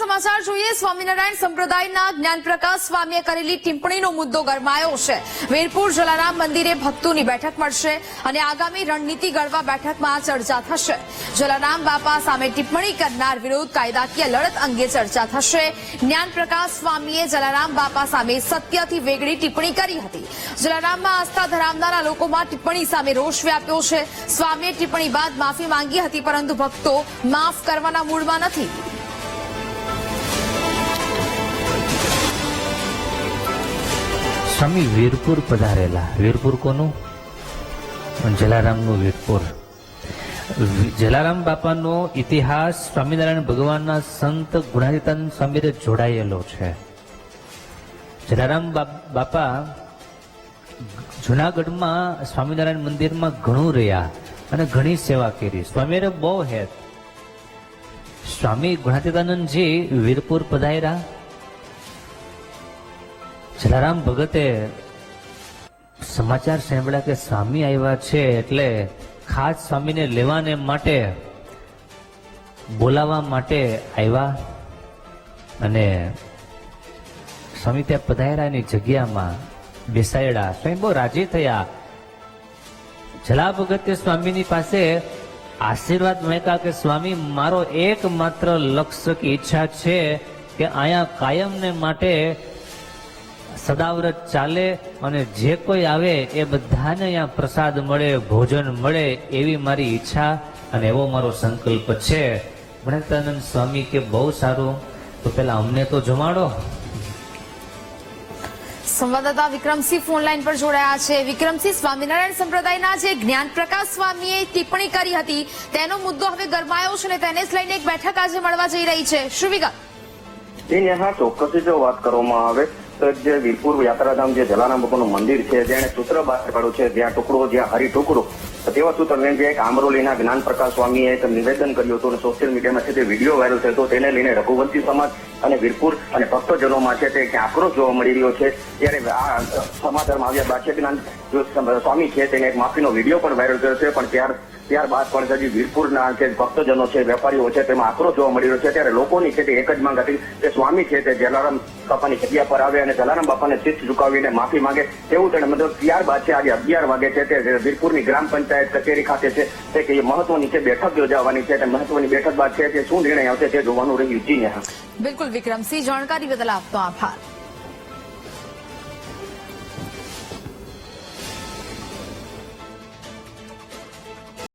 સમાચાર જોઈએ। સ્વામિનારાયણ સંપ્રદાયના જ્ઞાનપ્રકાશ સ્વામીએ કરેલી ટિપ્પણીનો મુદ્દો ગરમાયો છે। વીરપુર જલારામ મંદિરે ભક્તોની બેઠક મળશે અને આગામી રણનીતિ ઘડવા બેઠકમાં ચર્ચા થશે। જલારામ બાપા સામે ટિપ્પણી કરનાર વિરુદ્ધ કાયદાકીય લડત અંગે ચર્ચા થશે। જ્ઞાનપ્રકાશ સ્વામીએ જલારામ બાપા સામે સત્યથી વેગળી ટિપ્પણી કરી હતી। જલારામમાં આસ્થા ધરાવનારા લોકોમાં ટિપ્પણી સામે રોષ વ્યાપ્યો છે। સ્વામીએ ટિપ્પણી બાદ માફી માંગી હતી, પરંતુ ભક્તો માફ કરવાના મૂડમાં નથી। સ્વામી વીરપુર પધારેલા। વીરપુર કોનું? જલારામનું વીરપુર। જલારામ બાપાનો ઇતિહાસ સ્વામિનારાયણ ભગવાનના સંત ગુણાતીતાનંદ સ્વામીને જોડાયેલો છે। જલારામ બાપા જુનાગઢમાં સ્વામિનારાયણ મંદિરમાં ઘણું રહ્યા અને ઘણી સેવા કરી। સ્વામીએ બહુ હેત। સ્વામી ગુણાતીતાનંદજી વીરપુર પધાર્યા। જલારામ ભગતે સમાચાર સાંભળ્યા કે સ્વામી આવ્યા છે, એટલે ખાસ સ્વામીને લેવાને માટે બોલાવવા માટે આવ્યા અને સ્વામી ત્યાં પધાર્યાની જગ્યામાં બેસાડ્યા। સ્વામી બહુ રાજી થયા। જલા ભગતે સ્વામીની પાસે આશીર્વાદ માંગ્યા કે સ્વામી, મારો એકમાત્ર લક્ષ્ય કે ઈચ્છા છે કે અહીંયા કાયમને માટે સદાવ્રત ચાલે અને જે કોઈ આવે એ બધાને અહીંયા પ્રસાદ મળે, ભોજન મળે, એવી મારી ઈચ્છા અને એવો મારો સંકલ્પ છે। ગુણાતીતાનંદ સ્વામી કે બહુ સારું, તો પેલા અમને તો જમાડો। સંવાદદાતા વિક્રમસિંહ ફોન લાઈન પર જોડાયા છે। વિક્રમસિંહ, સ્વામિનારાયણ સંપ્રદાયના જે જ્ઞાનપ્રકાશ સ્વામીએ ટિપ્પણી કરી હતી તેનો મુદ્દો હવે ગરમાયો છે અને તેને જ લઈને એક બેઠક આજે મળવા જઈ રહી છે। શું વિગત? ચોક્કસ જો વાત કરવામાં આવે તો જે વીરપુર યાત્રાધામ જે જલારામ બાપાનું મંદિર છે, જેને સૂત્ર બહાર કાઢ્યું છે, જ્યાં ટુકડો જ્યાં હરી ટુકડો, તેવા સૂત્ર લઈને એક આમરોલીના જ્ઞાન પ્રકાશ સ્વામીએ એક નિવેદન કર્યું હતું અને સોશિયલ મીડિયામાં છે તે વિડીયો વાયરલ થયો હતો। તેને લઈને રઘુવંશી સમાજ અને વીરપુર અને ભક્તજનોમાં છે તે આક્રોશ જોવા મળી રહ્યો છે। ત્યારે આ સમાચારમાં આવ્યા બાદ છે જ્ઞાન સ્વામી છે તેને એક માફીનો વિડીયો પણ વાયરલ કર્યો છે, પણ ત્યારબાદ પણ હજી વીરપુરના જે ભક્તજનો છે, વેપારીઓ છે, તેમાં આક્રોશ જોવા મળી રહ્યો છે। ત્યારે લોકોની છે તે એક જ માંગ હતી કે સ્વામી છે તે જલારામ બાપાની જગ્યા પર આવે અને જલારામ બાપાને શીશ ઝુકાવીને માફી માંગે, તેવું તેને મતલબ ત્યારબાદ છે આજે 11 વાગે છે તે વીરપુરની ગ્રામ પંચાયત કચેરી ખાતે છે તે કે મહત્વની છે બેઠક યોજાવાની છે। તે મહત્વની બેઠક બાદ છે તે શું નિર્ણય આવશે તે જોવાનું રહ્યું। જી હા, બિલકુલ વિક્રમસિંહ, જાણકારી બદલ આપનો આભાર।